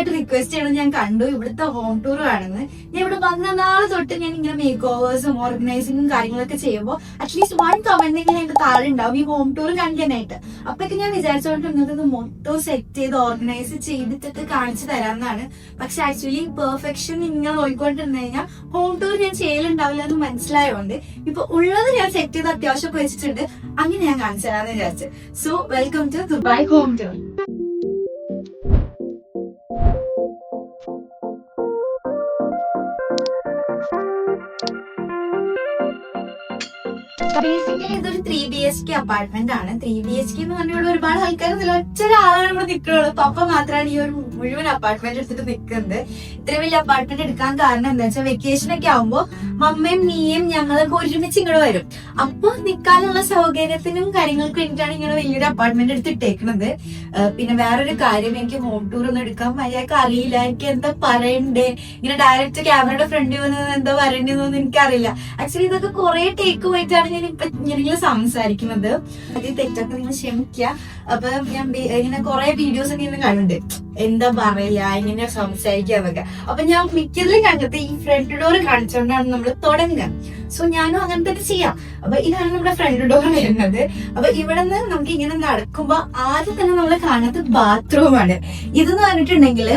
ആയിട്ട് റിക്വസ്റ്റ് ചെയ്യണം. ഞാൻ കണ്ടു ഇവിടുത്തെ ഹോം ടൂർ ആണെന്ന്. ഞാൻ ഇവിടെ വന്ന നാളെ തൊട്ട് ഞാൻ ഇങ്ങനെ മേക്ക് ഓവേഴ്സും ഓർഗനൈസിങ്ങും കാര്യങ്ങളൊക്കെ ചെയ്യുമ്പോൾ അറ്റ്ലീസ്റ്റ് 1 കമന്റ് ഇങ്ങനെ എന്റെ താഴെ ഉണ്ടാവും ഈ ഹോം ടൂർ കാണിക്കാനായിട്ട്. അപ്പൊക്കെ ഞാൻ വിചാരിച്ചോണ്ടിരുന്നത് ഇത് മൊത്തം സെറ്റ് ചെയ്ത് ഓർഗനൈസ് ചെയ്തിട്ട് കാണിച്ചു തരാമെന്നാണ്. പക്ഷെ ആക്ച്വലി പെർഫെക്ഷൻ ഇങ്ങനെ നോക്കിക്കൊണ്ടിരുന്നു കഴിഞ്ഞാൽ ഹോം ടൂർ ഞാൻ ചെയ്യലുണ്ടാവില്ല എന്ന് മനസ്സിലായതുകൊണ്ട് ഇപ്പൊ ഉള്ളത് ഞാൻ സെറ്റ് ചെയ്ത് അത്യാവശ്യമൊക്കെ വെച്ചിട്ടുണ്ട്. അങ്ങനെ ഞാൻ കാണിച്ചു തരാമെന്ന് വിചാരിച്ചു. So welcome to Dubai home tour. Basically ഇതൊരു 3BHK അപ്പാർട്ട്മെന്റ് ആണ്. 3BHK എന്ന് പറഞ്ഞാൽ ഒരുപാട് ആൾക്കാർ ഒറ്റ ഒരാളാണ് ഇവിടെ നിൽക്കുന്നത്. പപ്പ മാത്രമാണ് ഈ ഒരു മുഴുവൻ അപ്പാർട്ട്മെന്റ് എടുത്തിട്ട് നിൽക്കുന്നത്. ഇത്ര വലിയ അപ്പാർട്ട്മെന്റ് എടുക്കാൻ കാരണം എന്താ വെച്ചാൽ വെക്കേഷൻ ഒക്കെ ആവുമ്പോ മമ്മയും നീയും ഞങ്ങളൊക്കെ ഒരുമിച്ച് ഇങ്ങോട്ട് വരും. അപ്പൊ നിൽക്കാനുള്ള സൗകര്യത്തിനും കാര്യങ്ങൾക്കും വേണ്ടിയിട്ടാണ് ഇങ്ങനെ വലിയൊരു അപ്പാർട്ട്മെന്റ് എടുത്തിട്ടേക്കുന്നത്. പിന്നെ വേറൊരു കാര്യം, എനിക്ക് ഹോം ടൂർ ഒന്നും എടുക്കാൻ മര്യാദക്ക് അറിയില്ല. എനിക്ക് എന്താ പറയണ്ടേ, ഇങ്ങനെ ഡയറക്റ്റ് ക്യാമറയുടെ ഫ്രണ്ടിൽ വന്നത് എന്താ പറയണ്ടെന്നൊന്നും എനിക്കറിയില്ല. ആക്ച്വലി ഇതൊക്കെ കുറെ ടേക്ക് പോയിട്ടാണ് ഞാൻ ഇപ്പൊ ഇങ്ങനെ സംസാരിക്കുന്നത്. അത് തെറ്റൊക്കെ നിങ്ങൾ ക്ഷമിക്കുക. അപ്പൊ ഞാൻ ഇങ്ങനെ കുറെ വീഡിയോസ് ഒക്കെ ഇങ്ങനെ കണ്ടുണ്ട് എന്താ പറയാ ഇങ്ങനെ സംസാരിക്കാന്നൊക്കെ. അപ്പൊ ഞാൻ മിക്കതിലും കണ്ടത് ഈ ഫ്രണ്ട് ഡോർ കാണിച്ചുകൊണ്ടാണ് നമ്മൾ തുടങ്ങുക. സോ ഞാനും അങ്ങനെ തന്നെ ചെയ്യാം. അപ്പൊ ഇതാണ് നമ്മുടെ ഫ്രണ്ട് ഡോർ വരുന്നത്. അപ്പൊ ഇവിടെ നിന്ന് നമുക്ക് ഇങ്ങനെ നടക്കുമ്പോ ആദ്യം തന്നെ നമ്മൾ കാണുന്നത് ബാത്റൂമാണ്. ഇതെന്ന് പറഞ്ഞിട്ടുണ്ടെങ്കിൽ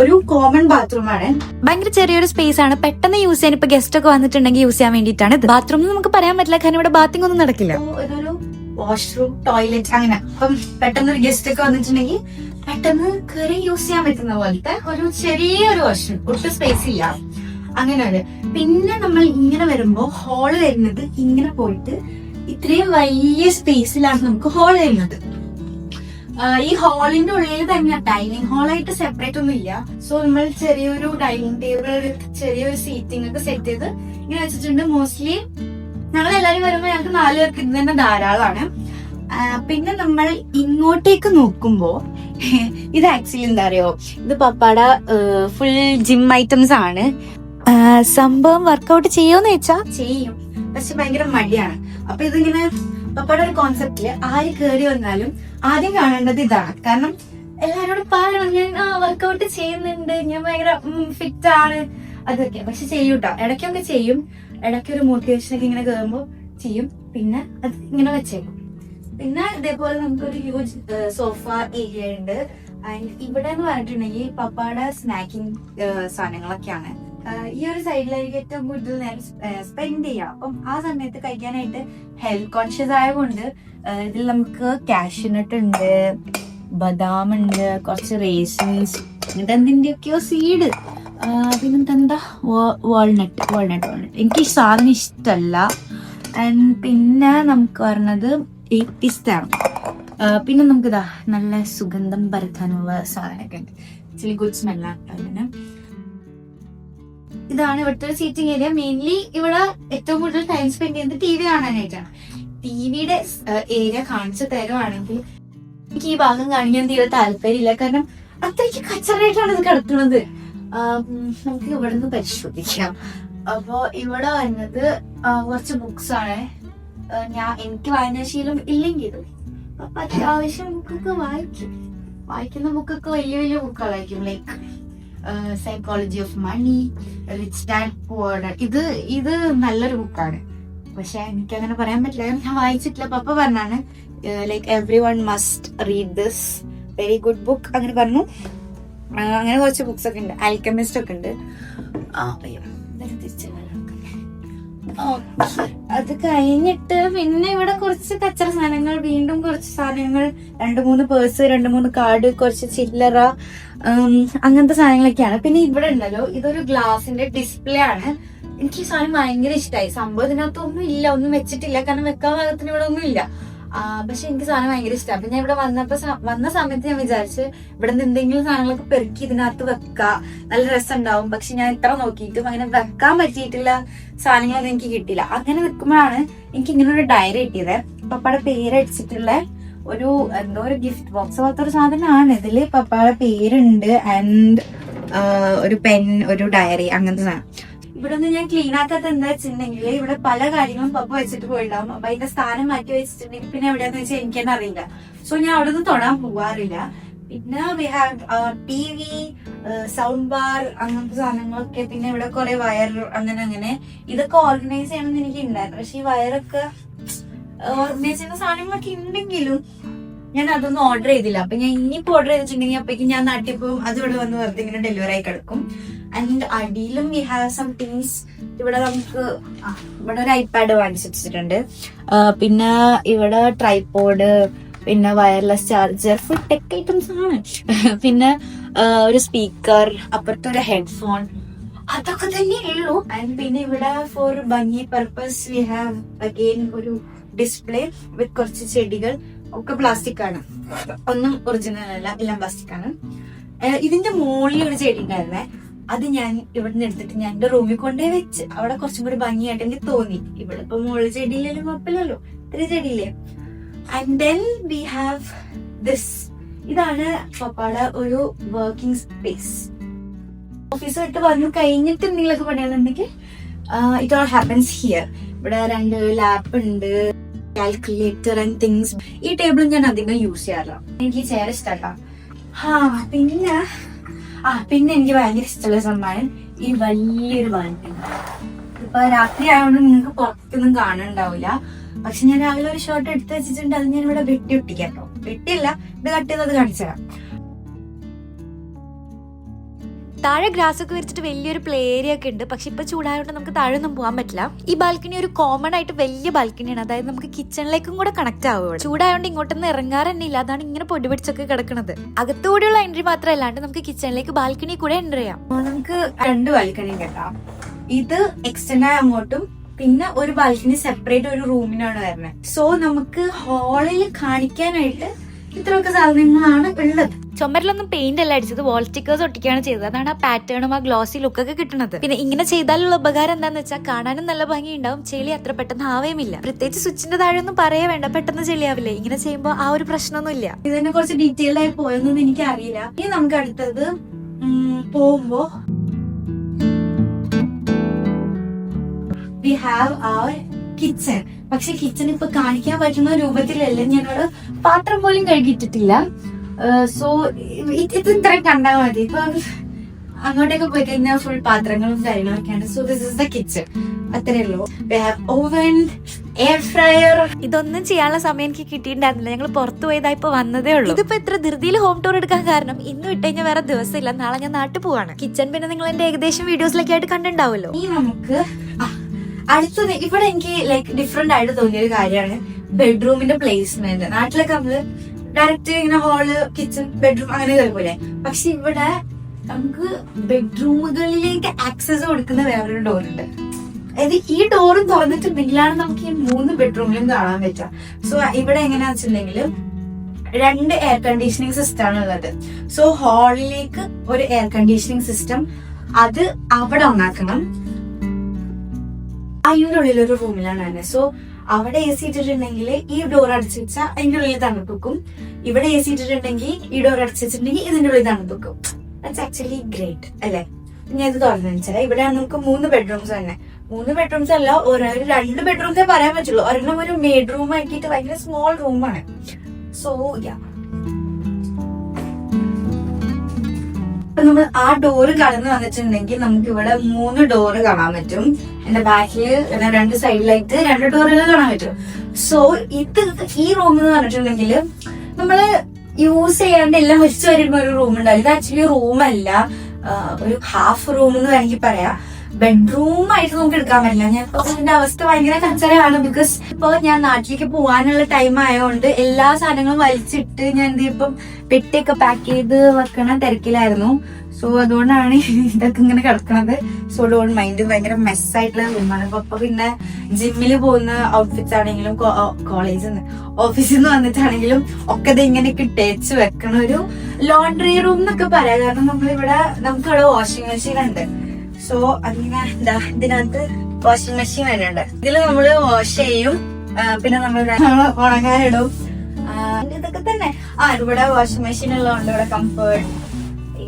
ഒരു കോമൺ ബാത്റൂമാണ്. ഭയങ്കര ചെറിയൊരു സ്പേസ് ആണ്. പെട്ടെന്ന് യൂസ് ചെയ്യാൻ ഇപ്പൊ ഗസ്റ്റ് ഒക്കെ വന്നിട്ടുണ്ടെങ്കിൽ യൂസ് ചെയ്യാൻ വേണ്ടിയിട്ടാണ്. ബാത്റൂം നമുക്ക് പറയാൻ പറ്റില്ല, കാരണം ഇവിടെ ബാത്തിങ് ഒന്നും നടക്കില്ല. ഇതൊരു വാഷ്റൂം, ടോയ്ലറ്റ് അങ്ങനെ. അപ്പം പെട്ടെന്ന് ഒരു ഗസ്റ്റ് ഒക്കെ വന്നിട്ടുണ്ടെങ്കിൽ പെട്ടെന്ന് കയറി യൂസ് ചെയ്യാൻ പറ്റുന്ന പോലത്തെ ഒരു ചെറിയൊരു വാഷ്റൂം, ഒട്ടും സ്പേസ് ഇല്ല. അങ്ങനെയാണ്. പിന്നെ നമ്മൾ ഇങ്ങനെ വരുമ്പോ ഹോള് വരുന്നത് ഇങ്ങനെ പോയിട്ട് ഇത്രയും വലിയ സ്പേസിലാണ് നമുക്ക് ഹോൾ വരുന്നത്. ഈ ഹാളിന്റെ ഉള്ളിൽ തന്നെ ഡൈനിങ് ഹാളായിട്ട് സെപ്പറേറ്റ് ഒന്നും ഇല്ല. സോ നമ്മൾ ചെറിയൊരു ഡൈനിങ് ടേബിൾ, ചെറിയൊരു സീറ്റിംഗ് ഒക്കെ സെറ്റ് ചെയ്ത് ഇങ്ങനെ വെച്ചിട്ടുണ്ട്. മോസ്റ്റ്ലി ഞങ്ങൾ എല്ലാവരും വരുമ്പോൾ ഞങ്ങൾക്ക് 4 പേർക്ക് ഇത് തന്നെ ധാരാളമാണ്. പിന്നെ നമ്മൾ ഇങ്ങോട്ടേക്ക് നോക്കുമ്പോ ഇത് ആക്ച്വലി എന്താ അറിയോ, ഇത് പപ്പാടെ ഫുൾ ജിം ഐറ്റംസ് ആണ്. സംഭവം വർക്കൗട്ട് ചെയ്യുമെന്ന് വെച്ചാ ചെയ്യും, പക്ഷെ ഭയങ്കര മടിയാണ്. അപ്പൊ ഇതിങ്ങനെ പപ്പയുടെ ഒരു കോൺസെപ്റ്റില് ആര് കയറി വന്നാലും ആദ്യം കാണേണ്ടത് ഇതാണ്. കാരണം എല്ലാരോടും ഞാൻ വർക്കൗട്ട് ചെയ്യുന്നുണ്ട്, ഞാൻ ഭയങ്കര ഫിറ്റ് ആണ് അതൊക്കെ. പക്ഷെ ചെയ്യൂട്ടോ, ഇടയ്ക്കൊക്കെ ചെയ്യും. ഇടയ്ക്ക് ഒരു മോട്ടിവേഷൻ ഒക്കെ ഇങ്ങനെ കയറുമ്പോ ചെയ്യും, പിന്നെ അത് ഇങ്ങനെ വെച്ചേക്കും. പിന്നെ ഇതേപോലെ നമുക്കൊരു ഹ്യൂജ് സോഫ ഏരിയ ഉണ്ട്. ആൻഡ് ഇവിടെ എന്ന് പറഞ്ഞിട്ടുണ്ടെങ്കിൽ പപ്പാടെ സ്നാക്കിംഗ് സാധനങ്ങളൊക്കെയാണ്. ഈ ഒരു സൈഡിലായിരിക്കും ഏറ്റവും കൂടുതൽ നേരം സ്പെൻഡ് ചെയ്യാം. അപ്പം ആ സമയത്ത് കഴിക്കാനായിട്ട് ഹെൽത്ത് കോൺഷ്യസ് ആയതുകൊണ്ട് ഇതിൽ നമുക്ക് കാഷ്യൂനട്ട് ഉണ്ട്, ബദാം ഉണ്ട്, കുറച്ച് റേസിൻസ്, എന്തിന്റെയൊക്കെയോ സീഡ്, പിന്നെന്താ വാൾനട്ട്. എനിക്ക് ഈ സാധനം ഇഷ്ടമല്ല. ആൻഡ് പിന്നെ നമുക്ക് പറഞ്ഞത് പിസ്തയാണ്. പിന്നെ നമുക്ക് ഇതാ നല്ല സുഗന്ധം പരത്താനുള്ള സാധനമൊക്കെ ഉണ്ട്. ആക്ച്വലി ഗുഡ് സ്മെല്ലാണ്. ഇതാണ് ഇവിടുത്തെ സീറ്റിംഗ് ഏരിയ. മെയിൻലി ഇവിടെ ഏറ്റവും കൂടുതൽ ടൈം സ്പെൻഡ് ചെയ്യുന്നത് TV കാണാനായിട്ടാണ്. TVയുടെ ഏരിയ കാണിച്ചു തരുവാണെങ്കിൽ എനിക്ക് ഈ ഭാഗം കാണിക്കാൻ തീരെ താല്പര്യമില്ല, കാരണം അത്രയ്ക്ക് കച്ചറായിട്ടാണ് ഇത് കിടക്കുന്നത്. നമുക്ക് ഇവിടെ നിന്ന് പരിശോധിക്കാം. അപ്പൊ ഇവിടെ വരുന്നത് കുറച്ച് ബുക്സ് ആണ്. എനിക്ക് വായനാശീലം ഇല്ലെങ്കിലും അപ്പൊ അത്യാവശ്യം ബുക്കൊക്കെ വായിക്കുന്ന ബുക്കൊക്കെ വലിയ വലിയ ബുക്കുകളായിരിക്കും. Like psychology of money, rich dad poor dad. ഇത് നല്ലൊരു ബുക്കാണ്, പക്ഷെ എനിക്ക് അങ്ങനെ പറയാൻ പറ്റില്ല, ഞാൻ വായിച്ചിട്ടില്ല. പപ്പ പറഞ്ഞാണ് like every one must read this, very good book അങ്ങനെ പറഞ്ഞു. അങ്ങനെ കുറച്ച് ബുക്സ് ഒക്കെ ഉണ്ട്. ആൽക്കമിസ്റ്റ് ഒക്കെ ഉണ്ട്. അത് കഴിഞ്ഞിട്ട് പിന്നെ ഇവിടെ കുറച്ച് കച്ചറ സാധനങ്ങൾ, വീണ്ടും കുറച്ച് സാധനങ്ങൾ, 2-3 പേഴ്സ്, 2-3 കാർഡ്, കുറച്ച് ചില്ലറ, അങ്ങനത്തെ സാധനങ്ങളൊക്കെയാണ്. പിന്നെ ഇവിടെ ഉണ്ടല്ലോ, ഇതൊരു ഗ്ലാസിന്റെ ഡിസ്പ്ലേ ആണ്. എനിക്ക് ഈ സാധനം ഭയങ്കര ഇഷ്ടമായി. സംഭവം ഇതിനകത്ത് ഒന്നും ഇല്ല, ഒന്നും വെച്ചിട്ടില്ല, കാരണം വെക്കാൻ ഭാഗത്തിന് ഇവിടെ ഒന്നും ഇല്ല. പക്ഷെ എനിക്ക് സാധനം ഭയങ്കര ഇഷ്ടമാണ്. അപ്പൊ ഞാൻ ഇവിടെ വന്ന സമയത്ത് ഞാൻ വിചാരിച്ച് ഇവിടെ നിന്ന് എന്തെങ്കിലും സാധനങ്ങളൊക്കെ പെറുക്കി ഇതിനകത്ത് വെക്കാം, നല്ല രസം ഉണ്ടാവും. പക്ഷെ ഞാൻ ഇത്ര നോക്കിയിട്ടും അങ്ങനെ വെക്കാൻ പറ്റിയിട്ടില്ല, സാധനങ്ങളൊന്നും എനിക്ക് കിട്ടിയില്ല. അങ്ങനെ വെക്കുമ്പോഴാണ് എനിക്ക് ഇങ്ങനെ ഒരു ഡയറി കിട്ടിയത്. പപ്പയുടെ പേരടിച്ചിട്ടുള്ള ഒരു എന്തോ ഒരു ഗിഫ്റ്റ് ബോക്സ് പോലത്തെ ഒരു സാധനമാണ്. ഇതില് പപ്പയുടെ പേരുണ്ട് ആൻഡ് ഒരു പെൻ, ഒരു ഡയറി, അങ്ങനത്തെ സാധനം. ഇവിടെ നിന്ന് ഞാൻ ക്ലീൻ ആക്കാത്ത എന്താ വെച്ചിട്ടുണ്ടെങ്കിൽ ഇവിടെ പല കാര്യങ്ങളും പപ്പ വെച്ചിട്ട് പോയിണ്ടാവും. അപ്പൊ അതിന്റെ സ്ഥാനം മാറ്റി വെച്ചിട്ടുണ്ടെങ്കിൽ പിന്നെ എവിടെയാന്ന് വെച്ചാൽ എനിക്ക് തന്നെ അറിയില്ല. സോ ഞാൻ അവിടെ നിന്ന് തൊടാൻ പോവാറില്ല. പിന്നെ we have TV, sound bar അങ്ങനത്തെ സാധനങ്ങളൊക്കെ, പിന്നെ ഇവിടെ കുറെ വയർ അങ്ങനെ ഇതൊക്കെ ഓർഗനൈസ് ചെയ്യണമെന്ന് എനിക്ക് ഉണ്ടായിരുന്നു. പക്ഷെ ഈ വയറൊക്കെ ഓർഗനൈസ് ചെയ്യുന്ന സാധനങ്ങളൊക്കെ ഉണ്ടെങ്കിലും ഞാൻ അതൊന്നും ഓർഡർ ചെയ്തില്ല. അപ്പൊ ഞാൻ ഇനിയിപ്പോ ഓർഡർ ചെയ്തിട്ടുണ്ടെങ്കിൽ അപ്പേക്ക് ഞാൻ നാട്ടിൽ പോകും, അത് ഇവിടെ വന്ന് വെറുതെ ഇങ്ങനെ ഡെലിവറി ആയി കിടക്കും. ആൻഡ് അടിയിലും വി ഹാവ് സം തിങ്സ്. ഇവിടെ നമുക്ക് ഇവിടെ ഒരു ഐപാഡ് വാങ്ങിച്ചു വെച്ചിട്ടുണ്ട്, പിന്നെ ഇവിടെ ട്രൈപോഡ്, പിന്നെ wireless charger, full tech items ആണ്. പിന്നെ ഒരു സ്പീക്കർ, അപ്പുറത്തെ ഒരു ഹെഡ്ഫോൺ, അതൊക്കെ തന്നെ ഉള്ളൂ. ആൻഡ് പിന്നെ ഇവിടെ ഫോർ ഭംഗി പർപ്പസ് വി ഹാവ് അഗെയിൻ ഒരു ഡിസ്പ്ലേ വിത്ത് കുറച്ച് ചെടികൾ. ഒക്കെ പ്ലാസ്റ്റിക് ആണ്, ഒന്നും ഒറിജിനൽ അല്ല, എല്ലാം പ്ലാസ്റ്റിക് ആണ്. ഇതിന്റെ മുകളിൽ ഒരു ചെടി ഉണ്ടായിരുന്നേ, അത് ഞാൻ ഇവിടുന്ന് എടുത്തിട്ട് ഞാൻ എന്റെ റൂമിൽ കൊണ്ടുപോയി വെച്ച് അവിടെ കുറച്ചും കൂടി ഭംഗിയായിട്ട് എനിക്ക് തോന്നി. ഇവിടെ ഇപ്പൊ മുകളിൽ ചെടിയില്ലല്ലോ, കുഴപ്പമില്ലല്ലോ, ഇത്തിരി ചെടിയില്ലേ. And then we have this. ഇതാണ് പപ്പാടെ ഒരു വർക്കിംഗ് സ്പേസ്. ഓഫീസ് വിട്ട് വന്നു കഴിഞ്ഞിട്ട് എന്തെങ്കിലുമൊക്കെ പണിയാന്നുണ്ടെങ്കിൽ ഇറ്റ് ഓൾ ഹാപ്പൻസ് ഹിയർ. ഇവിടെ 2 ലാപ്പ് ഉണ്ട്, കാൽക്കുലേറ്റർ ആൻഡ് തിങ്സ്. ഈ ടേബിൾ ഞാൻ അധികം യൂസ് ചെയ്യാറില്ല, എനിക്ക് ചെയർ ഇഷ്ടമല്ല. പിന്നെ എനിക്ക് ഭയങ്കര ഇഷ്ടമുള്ള സംഭവം ഈ വലിയൊരു ബാൽക്കണി. ഇപ്പൊ രാത്രി ആയതുകൊണ്ട് നിങ്ങൾക്ക് പുറത്തൊന്നും കാണുന്നുണ്ടാവില്ല, പക്ഷെ ഞാൻ രാവിലെ ഒരു ഷോട്ട് എടുത്ത് വെച്ചിട്ടുണ്ട്. അത് ഞാൻ ഇവിടെ വെട്ടി ഒട്ടിക്കാം കേട്ടോ. വെട്ടിയല്ല, ഇത് കട്ട് ചെയ്തത് കാണിച്ചു തരാം. താഴെ ഗ്രാസ് ഒക്കെ വിരിച്ചിട്ട് വലിയൊരു പ്ലേ ഏരിയ ഒക്കെ ഉണ്ട്. പക്ഷെ ഇപ്പൊ ചൂടായതുകൊണ്ട് നമുക്ക് താഴെ ഒന്നും പോകാൻ പറ്റില്ല. ഈ ബാൽക്കണി ഒരു കോമൺ ആയിട്ട് വലിയ ബാൽക്കണിയാണ്, അതായത് നമുക്ക് കിച്ചണിലേക്കും കൂടെ കണക്ട് ആവുക. ചൂടായതുകൊണ്ട് ഇങ്ങോട്ടൊന്നും ഇറങ്ങാറ് തന്നെ ഇല്ല, അതാണ് ഇങ്ങനെ പൊടി പിടിച്ചൊക്കെ കിടക്കുന്നത്. അകത്തുകൂടിയുള്ള എൻട്രി മാത്രമല്ലാണ്ട് നമുക്ക് കിച്ചണിലേക്ക് ബാൽക്കണി കൂടെ എൻ്റർ ചെയ്യാം. നമുക്ക് 2 ബാൽക്കണി കേട്ടാം. ഇത് എക്സ്റ്റെൻഡ് ആയി അങ്ങോട്ടും, പിന്നെ ഒരു ബാൽക്കണി സെപ്പറേറ്റ് ഒരു റൂമിനാണ് വരുന്നത്. സോ നമുക്ക് ഹാളിൽ കാണിക്കാനായിട്ട് ഇത്രയൊക്കെ സാധനങ്ങളാണ് ഉള്ളത്. ചുമരിലൊന്നും പെയിന്റ് അല്ല അടിച്ചത്, വാൾ സ്റ്റിക്കേഴ്സ് ഒട്ടിക്കുകയാണ് ചെയ്തത്. അതാണ് ആ പാറ്റേണും ആ ഗ്ലോസി ലുക്കൊക്കെ കിട്ടുന്നത്. പിന്നെ ഇങ്ങനെ ചെയ്താലുള്ള ഉപകാരം എന്താന്ന് വെച്ചാൽ കാണാനും നല്ല ഭംഗി ഉണ്ടാവും, ചെളി അത്ര പെട്ടെന്ന് ആവേമില്ല. പ്രത്യേകിച്ച് സ്വിച്ചിന്റെ താഴെ ഒന്നും പറയേ വേണ്ട, പെട്ടെന്ന് ചെളിയാവില്ലേ. ഇങ്ങനെ ചെയ്യുമ്പോൾ ആ ഒരു പ്രശ്നമൊന്നും ഇല്ല. ഇതിനെ കുറച്ച് ഡീറ്റെയിൽഡ് ആയി പോയൊന്നും എനിക്ക് അറിയില്ല. ഇനി നമുക്ക് അടുത്തത് പോകുമ്പോ വി ഹാവ് അവർ കിച്ചൺ. പക്ഷെ കിച്ചൺ ഇപ്പൊ കാണിക്കാൻ പറ്റുന്ന രൂപത്തിലല്ല. ഞാനവിടെ പാത്രം പോലും കഴുകിയിട്ടിട്ടില്ല. സോ ഇത് ഇത്രയും കണ്ടാൽ മതി. ഇപ്പൊ അങ്ങോട്ടേക്ക് പോയി കഴിഞ്ഞാൽ ഫുൾ പാത്രങ്ങളും കാര്യങ്ങളൊക്കെയാണ്. So this is the kitchen, അത്രേ ഉള്ളൂ. We have oven, air fryer. ഇതൊന്നും ചെയ്യാനുള്ള സമയം എനിക്ക് കിട്ടിയിട്ടുണ്ടായിരുന്നില്ല, ഞങ്ങൾ പുറത്തു പോയതാ ഇപ്പൊ വന്നതേ ഉള്ളൂ. ഇതിപ്പോ ഇത്ര ധൃതിയിൽ ഹോം ടൂർ എടുക്കാൻ കാരണം ഇന്ന് വിട്ട് കഴിഞ്ഞാൽ വേറെ ദിവസമില്ല, നാളെ ഞാൻ നാട്ടിൽ പോവാണ്. കിച്ചൺ പിന്നെ നിങ്ങൾ എന്റെ ഏകദേശം വീഡിയോസിലൊക്കെ ആയിട്ട് കണ്ടിട്ടുണ്ടാവുമല്ലോ. ഇനി നമുക്ക് അടുത്തത് ഇവിടെ എനിക്ക് ലൈക്ക് ഡിഫറെന്റ് ആയിട്ട് തോന്നിയൊരു കാര്യമാണ് ബെഡ്റൂമിന്റെ പ്ലേസ്മെന്റ്. നാട്ടിലൊക്കെ നമ്മള് ഡയറക്റ്റ് ഇങ്ങനെ ഹാള്, കിച്ചൺ, ബെഡ്റൂം അങ്ങനെ കേൾക്കൂലേ. പക്ഷെ ഇവിടെ നമുക്ക് ബെഡ്റൂമുകളിലേക്ക് ആക്സസ് കൊടുക്കുന്ന വേറൊരു ഡോറുണ്ട്. അതായത് ഈ ഡോറും തുറന്നിട്ടുണ്ടെങ്കിലാണ് നമുക്ക് ഈ 3 ബെഡ്റൂമിലും കാണാൻ പറ്റുക. സോ ഇവിടെ എങ്ങനെയാ വെച്ചിട്ടുണ്ടെങ്കിൽ 2 എയർ കണ്ടീഷനിങ് സിസ്റ്റം ആണ് ഉള്ളത്. സോ ഹാളിലേക്ക് ഒരു എയർ കണ്ടീഷനിങ് സിസ്റ്റം, അത് അവിടെ ഉണ്ടാക്കണം. അതിൻ്റെ ഉള്ളിലൊരു റൂമിലാണ് തന്നെ. സോ അവിടെ എ സി ഇട്ടിട്ടുണ്ടെങ്കിൽ ഈ ഡോർ അടച്ചു വെച്ചാൽ അതിന്റെ ഉള്ളിൽ തണുപ്പിക്കും. ഇവിടെ എ സി ഇട്ടിട്ടുണ്ടെങ്കിൽ ഈ ഡോർ അടച്ചു വെച്ചിട്ടുണ്ടെങ്കിൽ ഇതിന്റെ ഉള്ളിൽ തണുപ്പിക്കും. ദാറ്റ്സ് ആക്ച്വലി ഗ്രേറ്റ് അല്ലേ. ഞാൻ ഇത് തുറന്നു വെച്ചാൽ ഇവിടെയാണ് നമുക്ക് 3 ബെഡ്റൂംസ് തന്നെ. 3 ബെഡ്റൂംസ് അല്ല, ഒരു 2 ബെഡ്റൂംസേ പറയാൻ പറ്റുള്ളൂ. ഒരെണ്ണം ഒരു മെയ്ഡ് റൂം ആക്കിയിട്ട് ഭയങ്കര സ്മോൾ റൂമാണ്. സോ യാ, നമ്മൾ ആ ഡോറ് കടന്നു വന്നിട്ടുണ്ടെങ്കിൽ നമുക്ക് ഇവിടെ 3 ഡോറ് കാണാൻ പറ്റും. എന്റെ ബാക്കിൽ 2 സൈഡിലായിട്ട് 2 ഡോറുകൾ കാണാൻ പറ്റും. സോ ഇത് ഈ റൂം എന്ന് പറഞ്ഞിട്ടുണ്ടെങ്കിൽ നമ്മള് യൂസ് ചെയ്യാണ്ട് എല്ലാം വെച്ച് വരുമ്പോ ഒരു റൂം ഉണ്ടാവും. ഇത് ആക്ച്വലി റൂമല്ല, ഒരു ഹാഫ് റൂം എന്ന് വേണമെങ്കിൽ പറയാം. ബെഡ്റൂം ആയിട്ട് നമുക്ക് എടുക്കാൻ പറ്റില്ല. ഞാൻ ഇപ്പൊ ഇതിന്റെ അവസ്ഥ ഭയങ്കര കൺസേണാണ്. ബിക്കോസ് ഇപ്പൊ ഞാൻ നാട്ടിലേക്ക് പോകാനുള്ള ടൈം ആയതുകൊണ്ട് എല്ലാ സാധനങ്ങളും വലിച്ചിട്ട് ഞാൻ എന്ത് ഇപ്പം പെട്ടിയൊക്കെ പാക്ക് ചെയ്ത് വെക്കണ തിരക്കിലായിരുന്നു. സോ അതുകൊണ്ടാണ് ഇതൊക്കെ ഇങ്ങനെ കിടക്കണത്. സോ ഡോണ്ട് മൈൻഡ്, ഭയങ്കര മെസ്സായിട്ടുള്ള റൂമാണ്. അപ്പൊ പിന്നെ ജിമ്മില് പോകുന്ന ഔട്ട്ഫിറ്റ്സ് ആണെങ്കിലും കോളേജിൽ നിന്ന് ഓഫീസിൽ നിന്ന് വന്നിട്ടാണെങ്കിലും ഒക്കെ ഇത് ഇങ്ങനെയൊക്കെ ഇട്ടേച്ച് വെക്കണ ഒരു ലോണ്ടറി റൂം എന്നൊക്കെ പറയാം. കാരണം നമുക്കിവിടെ വാഷിംഗ് മെഷീൻ ഉണ്ട്. സോ അങ്ങനെ ഇതിനകത്ത് വാഷിംഗ് മെഷീൻ വരുന്നുണ്ട്. ഇതിൽ നമ്മള് വാഷ് ചെയ്യും, പിന്നെ നമ്മൾ ഉണങ്ങാനിടും, ഇതൊക്കെ തന്നെ. ഇവിടെ വാഷിംഗ് മെഷീൻ ഉള്ളതുകൊണ്ട് ഇവിടെ കംഫർട്ട്,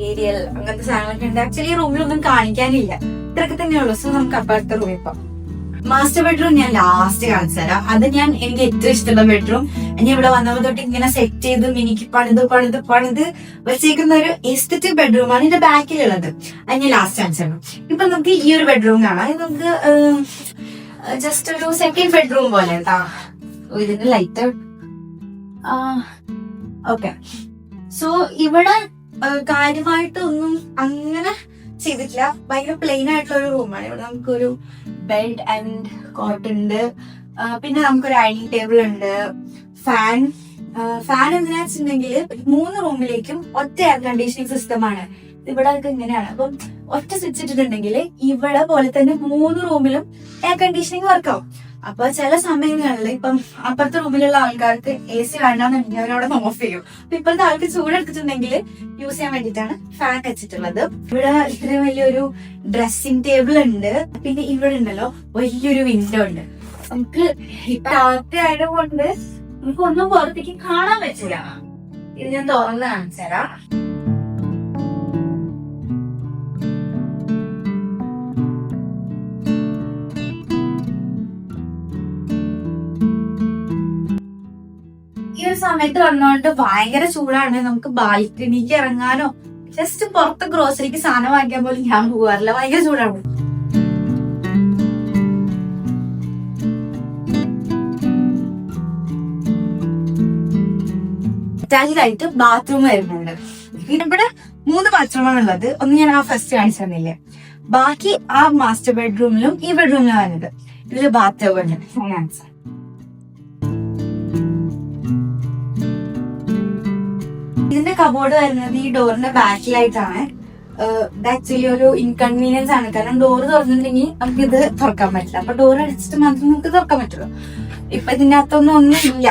ഏരിയൽ അങ്ങനത്തെ സാധനങ്ങളൊക്കെ ഉണ്ട്. ആക്ച്വലി ഈ റൂമിലൊന്നും കാണിക്കാനില്ല, ഇത്രയൊക്കെ തന്നെയുള്ളൂ. സോ നമുക്ക് അപ്പുറത്തെ റൂമിൽ പോവാം. മാസ്റ്റർ ബെഡ്റൂം ഞാൻ ലാസ്റ്റ് കാണിച്ചു തരാം. അത് എനിക്ക് ഏറ്റവും ഇഷ്ടമുള്ള ബെഡ്റൂം. ഞാൻ ഇവിടെ വന്നപ്പോൾ തൊട്ട് ഇങ്ങനെ സെറ്റ് ചെയ്ത് മിനിക്ക് പണിത് വെച്ചേക്കുന്ന ഒരു എസ്തെറ്റിക് ബെഡ്റൂമാണ് ഇതിന്റെ ബാക്കിലുള്ളത്. അത് ഞാൻ ലാസ്റ്റ് കാണിച്ചു തരാം. ഇപ്പൊ നമുക്ക് ഈ ഒരു ബെഡ്റൂം കാണാം. ഇത് നമുക്ക് ജസ്റ്റ് ഒരു സെക്കൻഡ് ബെഡ്റൂം പോലെ കേട്ടാ. ഇതിന്റെ ലൈറ്റ് ഓക്കെ. സോ ഇവിടെ കാര്യമായിട്ടൊന്നും അങ്ങനെ ചെയ്തിട്ടില്ല. ഭയങ്കര പ്ലെയിൻ ആയിട്ടുള്ള ഒരു റൂമാണ്. ഇവിടെ നമുക്കൊരു ബെഡ് ആൻഡ് കോട്ട് ഉണ്ട്. പിന്നെ നമുക്കൊരു ഡൈനിങ് ടേബിൾ ഉണ്ട്. ഫാൻ എന്തിനാ വെച്ചിട്ടുണ്ടെങ്കിൽ 3 റൂമിലേക്കും ഒറ്റ എയർ കണ്ടീഷനിങ് സിസ്റ്റമാണ്. ഇവിടെ ഒക്കെ ഇങ്ങനെയാണ്. അപ്പം ഒറ്റ സ്വിച്ച് ഇട്ടിട്ടുണ്ടെങ്കിൽ ഇവിടെ പോലെ തന്നെ 3 റൂമിലും എയർ കണ്ടീഷനിങ് വർക്കാവും. അപ്പൊ ചില സമയങ്ങളിൽ ഇപ്പം അപ്പുറത്തെ റൂമിലുള്ള ആൾക്കാർക്ക് AC വേണ്ടാന്നുണ്ടെങ്കിൽ അവരവിടെ ഓഫ് ചെയ്യും. അപ്പൊ ഇപ്പോഴത്തെ ആൾക്ക് ചൂടെടുത്തിട്ടുണ്ടെങ്കിൽ യൂസ് ചെയ്യാൻ വേണ്ടിയിട്ടാണ് ഫാൻ വെച്ചിട്ടുള്ളത്. ഇവിടെ ഇത്രയും വലിയൊരു ഡ്രസ്സിംഗ് ടേബിൾ ഉണ്ട്. പിന്നെ ഇവിടെ ഉണ്ടല്ലോ വലിയൊരു വിൻഡോ ഉണ്ട്. നമുക്ക് ഇപ്പൊ രാത്രി ആയതുകൊണ്ട് നമുക്ക് ഒന്നും പുറത്തേക്ക് കാണാൻ പറ്റില്ല. ഇത് ഞാൻ തുറന്ന് കാണിച്ചു തരാം. ഈ ഒരു സമയത്ത് വന്നോണ്ട് ഭയങ്കര ചൂടാണ്. നമുക്ക് ബാൽക്കണിക്ക് ഇറങ്ങാനോ ജസ്റ്റ് പുറത്ത് ഗ്രോസറിക്ക് സാധനം വാങ്ങിക്കാൻ പോലും ഞാൻ പോകാറില്ല. ഭയങ്കര ചൂടാണ്. അറ്റാച്ച്ഡ് ആയിട്ട് ബാത്റൂം വരുന്നുണ്ട്. ഇവിടെ 3 ബാത്റൂമാണ് ഉള്ളത്. ഒന്ന് ഞാൻ ഫസ്റ്റ് കാണിച്ചു തന്നില്ലേ. ബാക്കി ആ മാസ്റ്റർ ബെഡ്റൂമിലും ഈ ബെഡ്റൂമിലും വരുന്നത്. ഇതില് ബാത്റൂം ഉണ്ട്. ഇതിന്റെ കബോർഡ് വരുന്നത് ഈ ഡോറിന്റെ ബാക്കിലായിട്ടാണ്. ഇത് ആക്ച്വലി ഒരു ഇൻകൺവീനിയൻസ് ആണ്. കാരണം ഡോറ് തുറന്നിട്ടുണ്ടെങ്കിൽ നമുക്ക് ഇത് തുറക്കാൻ പറ്റില്ല. അപ്പൊ ഡോർ അടിച്ചിട്ട് മാത്രമേ നമുക്ക് തുറക്കാൻ പറ്റുള്ളൂ. ഇപ്പൊ ഇതിന്റെ അകത്തൊന്നും ഇല്ല.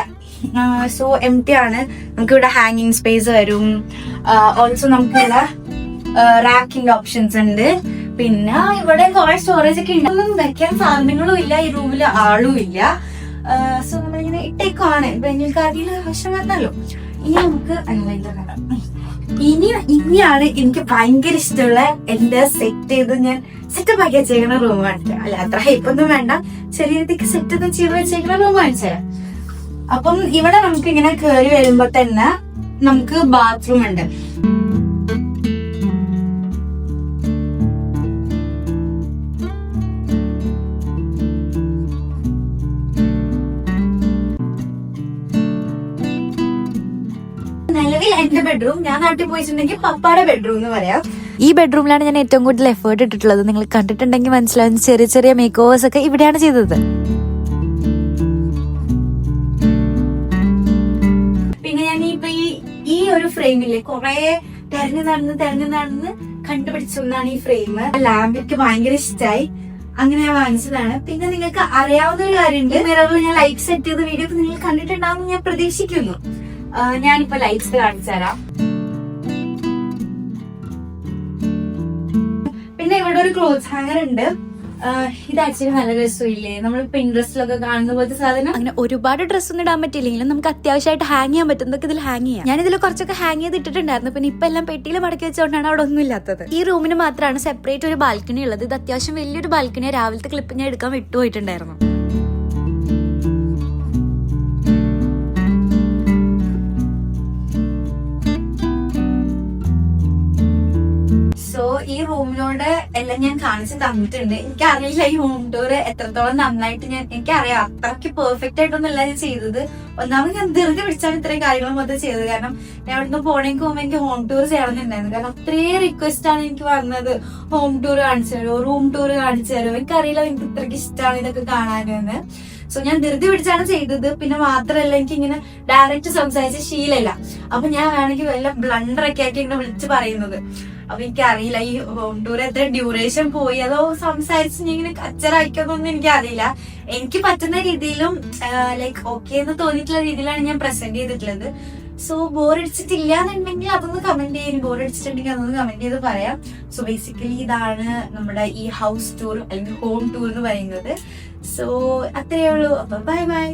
സോ എം ടി ആണ്. നമുക്ക് ഇവിടെ ഹാങ്ങിങ് സ്പേസ് വരും. ഓൾസോ നമുക്കിവിടെ റാക്കിന്റെ ഓപ്ഷൻസ് ഉണ്ട്. പിന്നെ ഇവിടെ കുറെ സ്റ്റോറേജ് ഒക്കെ ഉണ്ട്. ഒന്നും വെക്കാൻ സാധനങ്ങളും ഇല്ല. ഈ റൂമില് ആളും ഇല്ല. സോ നമ്മളിങ്ങനെ ഇട്ടേക്കാണ്. ഇപ്പൊ നിങ്ങൾക്ക് അറിയില്ല ആവശ്യം വന്നല്ലോ. ഇനി നമുക്ക് ഇനിയാണ് എനിക്ക് ഭയങ്കര ഇഷ്ടമുള്ള എന്റെ സെറ്റ് ചെയ്ത് ഞാൻ സെറ്റപ്പ് ആക്കി വെച്ചേക്കുന്ന റൂം കാണിച്ചത്. അല്ല അത്ര ഹൈപ്പൊന്നും വേണ്ട. ചെറിയ രീതിക്ക് സെറ്റ് ചെയ്ത് വെച്ചേക്കുന്ന റൂം കാണിച്ചത്. അപ്പം ഇവിടെ നമുക്ക് ഇങ്ങനെ കയറി വരുമ്പോ തന്നെ നമുക്ക് ബാത്റൂം ഉണ്ട്. നിലവിൽ എന്റെ ബെഡ്റൂം ഞാൻ നാട്ടിൽ പോയിട്ടുണ്ടെങ്കിൽ പപ്പാടെ ബെഡ്റൂം എന്ന് പറയാം. ഈ ബെഡ്റൂമിലാണ് ഞാൻ ഏറ്റവും കൂടുതൽ എഫേർട്ട് ഇട്ടിട്ടുള്ളത്. നിങ്ങൾ കണ്ടിട്ടുണ്ടെങ്കിൽ മനസ്സിലാവുന്ന ചെറിയ ചെറിയ മേക്ക് ഓവേഴ്സ് ഒക്കെ ഇവിടെയാണ് ചെയ്തത്. പിന്നെ ഞാൻ ഇപ്പൊ ഈ ഒരു ഫ്രെയിമില് കുറെ തെരഞ്ഞു നടന്ന് കണ്ടുപിടിച്ച ഒന്നാണ് ഈ ഫ്രെയിം. ലാമ്പ് എനിക്ക് ഭയങ്കര ഇഷ്ടമായി. അങ്ങനെ ഞാൻ വാങ്ങിച്ചതാണ്. പിന്നെ നിങ്ങൾക്ക് അറിയാവുന്ന ഒരു കാര്യമുണ്ട്. മിററിൽ ഞാൻ ലൈറ്റ് സെറ്റ് ചെയ്ത വീഡിയോ നിങ്ങൾ കണ്ടിട്ടുണ്ടാവും ഞാൻ പ്രതീക്ഷിക്കുന്നു. ഞാനിപ്പോ ലൈറ്റ്സ് കാണിച്ചു തരാം. പിന്നെ ഇവിടെ ഒരു ക്ലോത്ത് ഹാങ്ങർ ഉണ്ട്. ഇത് ആക്ച്വലി നല്ല രസമില്ലേ, നമ്മൾ പിൻട്രസ്റ്റിലൊക്കെ കാണുന്ന പോലത്തെ സാധനം. അങ്ങനെ ഒരുപാട് ഡ്രസ്സ് ഒന്നും ഇടാൻ പറ്റില്ലെങ്കിലും നമുക്ക് അത്യാവശ്യമായിട്ട് ഹാങ് ചെയ്യാൻ പറ്റുന്നതൊക്കെ ഇതിൽ ഹാങ് ചെയ്യാം. ഞാൻ ഇതിൽ കുറച്ചൊക്കെ ഹാങ് ചെയ്ത് ഇട്ടിട്ടുണ്ടായിരുന്നു. പിന്നെ ഇപ്പൊ എല്ലാം പെട്ടിയിൽ മടക്കി വെച്ചുകൊണ്ടാണ് അവിടെ ഒന്നും ഇല്ലാത്തത്. ഈ റൂമിന് മാത്രമാണ് സെപ്പറേറ്റ് ഒരു ബാൽക്കണി ഉള്ളത്. ഇത് അത്യാവശ്യം വലിയൊരു ബാൽക്കണിയെ രാവിലത്തെ ക്ലിപ്പ് ഞാൻ എടുക്കാൻ വിട്ടുപോയിട്ടുണ്ടായിരുന്നു. സോ ഈ റൂമിനോട് എല്ലാം ഞാൻ കാണിച്ച് തന്നിട്ടുണ്ട്. എനിക്കറിയില്ല ഈ ഹോം ടൂർ എത്രത്തോളം നന്നായിട്ട് എനിക്കറിയാം. അത്രയ്ക്ക് പെർഫെക്റ്റ് ആയിട്ടൊന്നുമല്ല ഞാൻ ചെയ്തത്. ഒന്നാമത് ഞാൻ ധൃതി പിടിച്ചാണ് ഇത്രയും കാര്യങ്ങൾ മൊത്തം ചെയ്തത്. കാരണം ഞാൻ ഇവിടുന്ന് പോണെങ്കിൽ പോകുമ്പോൾ എനിക്ക് ഹോം ടൂർ ചെയ്യണമെന്നുണ്ടായിരുന്നു. കാരണം അത്രയും റിക്വസ്റ്റ് ആണ് എനിക്ക് വന്നത്. ഹോം ടൂർ കാണിച്ചു തരുമോ, റൂം ടൂർ കാണിച്ചു തരുമോ. എനിക്കറിയില്ല എനിക്ക് ഇത്രയ്ക്ക് ഇഷ്ടമാണ് ഇതൊക്കെ കാണാനെന്ന്. സോ ഞാൻ ധൃതി പിടിച്ചാണ് ചെയ്തത്. പിന്നെ മാത്രമല്ല എനിക്ക് ഇങ്ങനെ ഡയറക്റ്റ് സംസാരിച്ച ശീലമില്ല. അപ്പൊ ഞാൻ വേണമെങ്കിൽ വല്ല ബ്ലണ്ടറൊക്കെ ആക്കി ഇങ്ങനെ വിളിച്ച് പറയുന്നത്. അപ്പൊ എനിക്കറിയില്ല ഈ ഹോം ടൂർ എത്ര ഡ്യൂറേഷൻ പോയി, അതോ സംസാരിച്ച് ഞാൻ ഇങ്ങനെ കച്ചറാക്കിയതൊന്നും എനിക്കറിയില്ല. എനിക്ക് പറ്റുന്ന രീതിയിലും ലൈക്ക് ഓക്കെ എന്ന് തോന്നിയിട്ടുള്ള രീതിയിലാണ് ഞാൻ പ്രസന്റ് ചെയ്തിട്ടുള്ളത്. സോ ബോറടിച്ചിട്ടില്ല എന്നുണ്ടെങ്കിൽ അതൊന്ന് കമന്റ് ചെയ്യും. ബോറടിച്ചിട്ടുണ്ടെങ്കിൽ അതൊന്ന് കമന്റ് ചെയ്ത് പറയാം. സോ ബേസിക്കലി ഇതാണ് നമ്മുടെ ഈ ഹൗസ് ടൂർ അല്ലെങ്കിൽ ഹോം ടൂർ എന്ന് പറയുന്നത്. സോ അത്രയേ ഉള്ളൂ. അപ്പൊ ബൈ ബൈ.